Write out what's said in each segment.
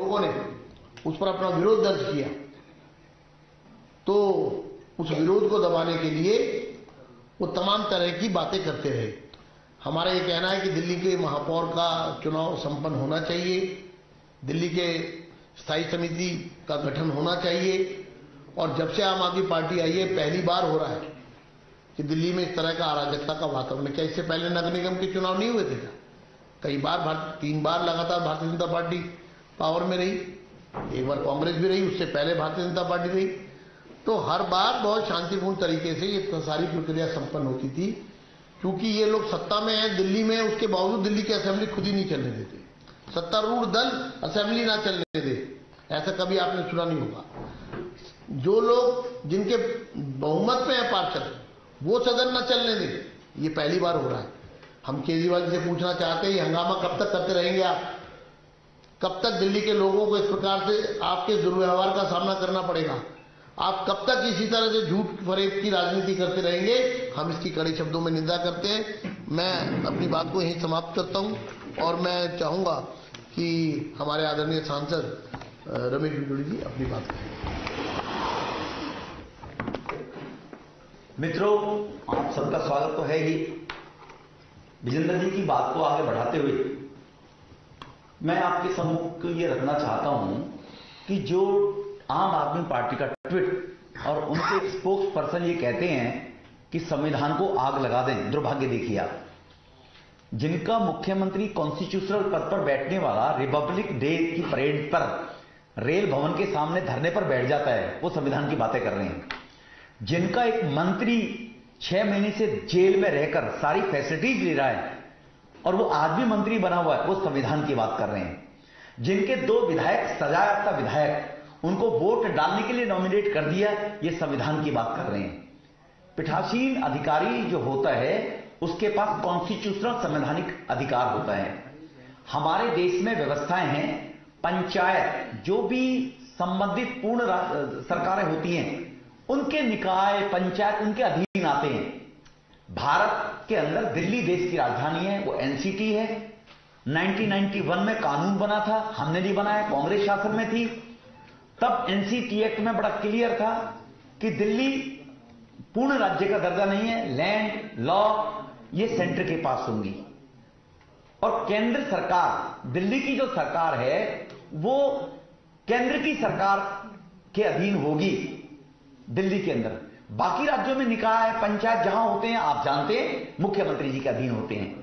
लोगों ने उस पर अपना विरोध दर्ज किया, तो उस विरोध को दबाने के लिए वो तमाम तरह की बातें करते रहे। हमारा ये कहना है कि दिल्ली के महापौर का चुनाव संपन्न होना चाहिए, दिल्ली के स्थायी समिति का गठन होना चाहिए, और जब से आम आदमी पार्टी आई है पहली बार हो रहा है कि दिल्ली में इस तरह का अराजकता का वातावरण। क्या इससे पहले नगर निगम के चुनाव नहीं हुए थे क्या? कई बार 3 बार लगातार भारतीय जनता पार्टी पावर में रही, एक बार कांग्रेस भी रही, उससे पहले भारतीय जनता पार्टी रही। तो हर बार बहुत शांतिपूर्ण तरीके से ये सारी प्रक्रिया संपन्न होती थी, क्योंकि ये लोग सत्ता में हैं दिल्ली में, उसके बावजूद दिल्ली की असेंबली खुद ही नहीं चलने देते। सत्तारूढ़ दल असेंबली ना चलने दे, ऐसा कभी आपने सुना नहीं होगा। जो लोग जिनके बहुमत में है पार्षद, वो सदन न चलने दे, ये पहली बार हो रहा है। हम केजरीवाल से पूछना चाहते हैं, हंगामा कब तक करते रहेंगे आप? कब तक दिल्ली के लोगों को इस प्रकार से आपके दुर्व्यवहार का सामना करना पड़ेगा? आप कब तक इसी तरह से झूठ फरेब की राजनीति करते रहेंगे? हम इसकी कड़े शब्दों में निंदा करते हैं। मैं अपनी बात को यहीं समाप्त करता हूं और मैं चाहूंगा कि हमारे आदरणीय सांसद रमेश बिजोड़ी जी अपनी बात करें। मित्रों, आप सबका स्वागत तो है ही। विजेंद्र जी की बात को आगे बढ़ाते हुए मैं आपके सम्मुख ये रखना चाहता हूं कि जो आम आदमी पार्टी का ट्वीट और उनके स्पोक्स पर्सन ये कहते हैं कि संविधान को आग लगा दें, दुर्भाग्य देखिए आप। जिनका मुख्यमंत्री कॉन्स्टिट्यूशनल पद पर बैठने वाला रिपब्लिक डे की परेड पर रेल भवन के सामने धरने पर बैठ जाता है, वो संविधान की बातें कर रहे हैं। जिनका एक मंत्री 6 महीने से जेल में रहकर सारी फैसिलिटीज ले रहा है और वो आज भी मंत्री बना हुआ है, वो संविधान की बात कर रहे हैं। जिनके 2 विधायक सजायाफ्ता विधायक, उनको वोट डालने के लिए नॉमिनेट कर दिया, ये संविधान की बात कर रहे हैं। पीठासीन अधिकारी जो होता है उसके पास कॉन्स्टिट्यूशनल संवैधानिक अधिकार होता है। हमारे देश में व्यवस्थाएं हैं, पंचायत जो भी संबंधित पूर्ण सरकारें होती हैं उनके निकाय पंचायत उनके अधीन आते हैं। भारत के अंदर दिल्ली देश की राजधानी है, वो एनसीटी है। 1991 में कानून बना था, हमने नहीं बनाया, कांग्रेस शासन में थी। तब एनसीटी एक्ट में बड़ा क्लियर था कि दिल्ली पूर्ण राज्य का दर्जा नहीं है, लैंड लॉ ये सेंटर के पास होंगी। और केंद्र सरकार, दिल्ली की जो सरकार है वो केंद्र की सरकार के अधीन होगी दिल्ली के अंदर। बाकी राज्यों में निकाय पंचायत जहां होते हैं आप जानते हैं मुख्यमंत्री जी के अधीन होते हैं,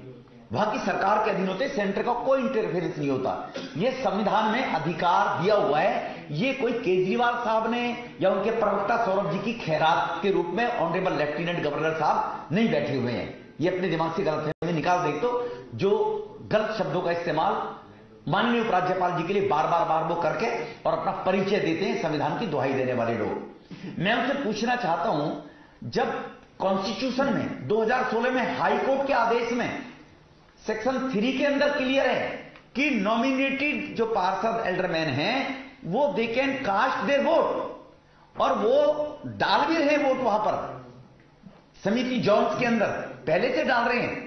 वहां की सरकार के अधीन होते हैं, सेंटर का कोई इंटरफेरेंस नहीं होता। यह संविधान में अधिकार दिया हुआ है। ये कोई केजरीवाल साहब ने या उनके प्रवक्ता सौरभ जी की खैरात के रूप में ऑनरेबल लेफ्टिनेंट गवर्नर साहब नहीं बैठे हुए हैं। ये अपने दिमाग से गलतफहमी निकाल दे। तो जो गलत शब्दों का इस्तेमाल माननीय उपराज्यपाल जी के लिए बार बार वो करके और अपना परिचय देते हैं संविधान की दुहाई देने वाले लोग। मैं उनसे पूछना चाहता हूं, जब कॉन्स्टिट्यूशन में 2016 में हाई कोर्ट के आदेश में सेक्शन 3 के अंदर क्लियर है कि नॉमिनेटेड जो पार्षद एल्डरमैन हैं वो they can cast their vote, और वो डाल भी रहे वोट वहां पर समिति जॉन्स के अंदर पहले से डाल रहे हैं।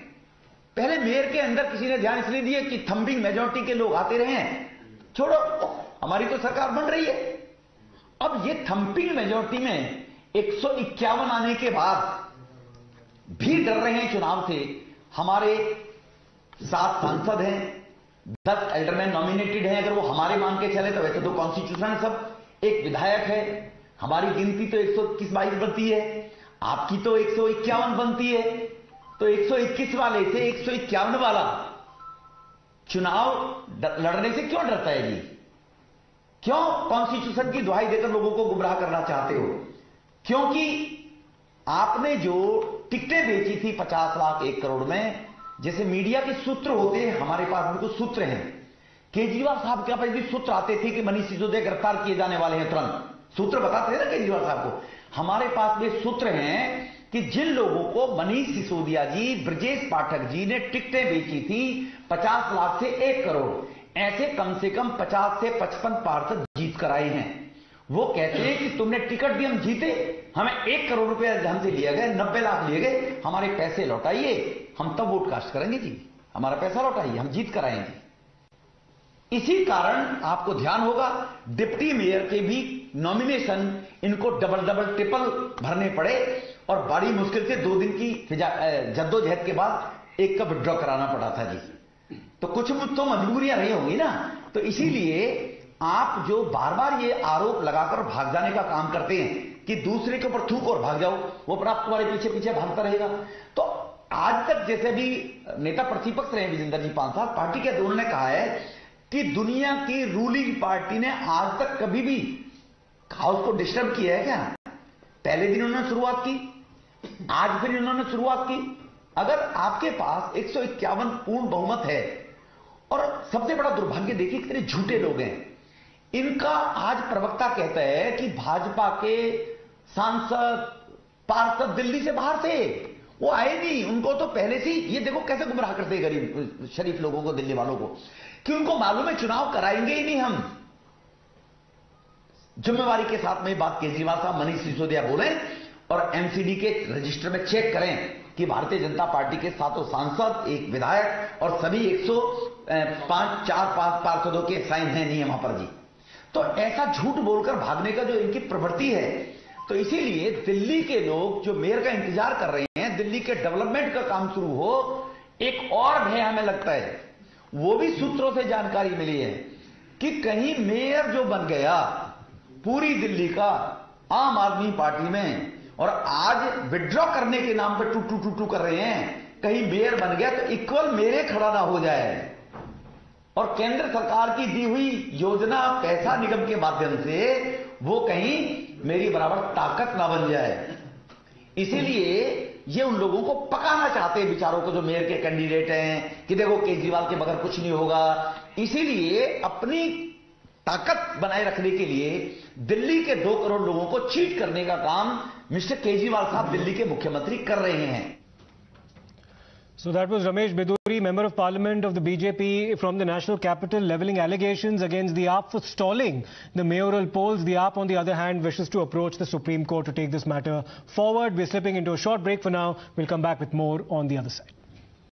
पहले मेयर के अंदर किसी ने ध्यान इसलिए दिया कि थंबिंग मेजॉरिटी के लोग आते रहे हैं, छोड़ो हमारी तो सरकार बन रही है। अब ये थंपिंग मेजॉरिटी में 151 आने के बाद भी डर रहे हैं चुनाव से। हमारे 7 सांसद हैं, 10 एल्डरमैन नॉमिनेटेड हैं। अगर वो हमारे मान के चले तो वैसे तो कॉन्स्टिट्यूशन सब, एक विधायक है, हमारी गिनती तो 121-22 बनती है, आपकी तो 151 बनती है। तो 121 वाले से 151 वाला चुनाव लड़ने से क्यों डरता है जी? क्यों कॉन्स्टिट्यूशन की दुहाई देकर लोगों को गुमराह करना चाहते हो? क्योंकि आपने जो टिकटें बेची थी 50 लाख 1 करोड़ में, जैसे मीडिया के सूत्र होते हैं, हमारे पास भी कुछ सूत्र हैं। केजरीवाल साहब के पास भी सूत्र आते थे कि मनीष सिसोदिया गिरफ्तार किए जाने वाले हैं, तुरंत सूत्र बताते थे ना केजरीवाल साहब को। हमारे पास भी सूत्र हैं कि जिन लोगों को मनीष सिसोदिया जी, ब्रजेश पाठक जी ने टिकटें बेची थी 50 लाख से 1 करोड़, ऐसे कम से कम 50 से 55 पार्षद जीत कर आए हैं। वो कहते हैं कि तुमने टिकट भी हम जीते, हमें 1 करोड़ रुपए हमसे लिए गए, 90 लाख लिए गए, हमारे पैसे लौटाइए, हम तब वोट कास्ट करेंगे जी, हमारा पैसा लौटाइए, हम जीत कर आएंगे। इसी कारण आपको ध्यान होगा डिप्टी मेयर के भी नॉमिनेशन इनको डबल ट्रिपल भरने पड़े और बड़ी मुश्किल से 2 दिन की जद्दोजहद के बाद एक का विड्रॉ कराना पड़ा था जी। तो कुछ तो मजबूरियां रही होंगी ना। तो इसीलिए आप जो बार बार ये आरोप लगाकर भाग जाने का काम करते हैं कि दूसरे के ऊपर थूक और भाग जाओ, वो अपना तुम्हारे पीछे पीछे भागता रहेगा। तो आज तक जैसे भी नेता प्रतिपक्ष रहे विजेंद्र जी 5 साल, पार्टी के दोनों ने कहा है कि दुनिया की रूलिंग पार्टी ने आज तक कभी भी हाउस को डिस्टर्ब किया है क्या? पहले दिन उन्होंने शुरुआत की, आज फिर उन्होंने शुरुआत की। अगर आपके पास 151 पूर्ण बहुमत है और सबसे बड़ा दुर्भाग्य देखिए कितने झूठे लोग हैं। इनका आज प्रवक्ता कहता है कि भाजपा के सांसद पार्षद दिल्ली से बाहर थे, वो आए नहीं, उनको तो पहले से ये देखो कैसे गुमराह करते गरीब शरीफ लोगों को, दिल्ली वालों को, कि उनको मालूम है चुनाव कराएंगे ही नहीं हम। जिम्मेवारी के साथ में बात केजरीवाल साहब, मनीष सिसोदिया बोले और एमसीडी के रजिस्टर में चेक करें कि भारतीय जनता पार्टी के 7 सांसद, 1 विधायक और सभी 105 पार्षदों के साइन हैं नहीं वहां पर जी। तो ऐसा झूठ बोलकर भागने का जो इनकी प्रवृत्ति है, तो इसीलिए दिल्ली के लोग जो मेयर का इंतजार कर रहे हैं, दिल्ली के डेवलपमेंट का काम शुरू हो, एक और भय हमें लगता है, वो भी सूत्रों से जानकारी मिली है कि कहीं मेयर जो बन गया पूरी दिल्ली का आम आदमी पार्टी में और आज विड्रॉ करने के नाम पर टू कर रहे हैं, कहीं मेयर बन गया तो इक्वल मेरे खड़ा ना हो जाए और केंद्र सरकार की दी हुई योजना पैसा निगम के माध्यम से वो कहीं मेरी बराबर ताकत ना बन जाए। इसीलिए ये उन लोगों को पकाना चाहते हैं बेचारों को, जो मेयर के कैंडिडेट हैं, कि देखो केजरीवाल के बगैर कुछ नहीं होगा। इसीलिए अपनी ताकत बनाए रखने के लिए दिल्ली के 2 करोड़ लोगों को चीट करने का काम मिस्टर केजरीवाल साहब दिल्ली के मुख्यमंत्री कर रहे हैं। So that was Ramesh Biduri, Member of Parliament of the BJP from the National Capital, levelling allegations against the AAP for stalling the mayoral polls. The AAP, on the other hand, wishes to approach the Supreme Court to take this matter forward. We're slipping into a short break for now. We'll come back with more on the other side.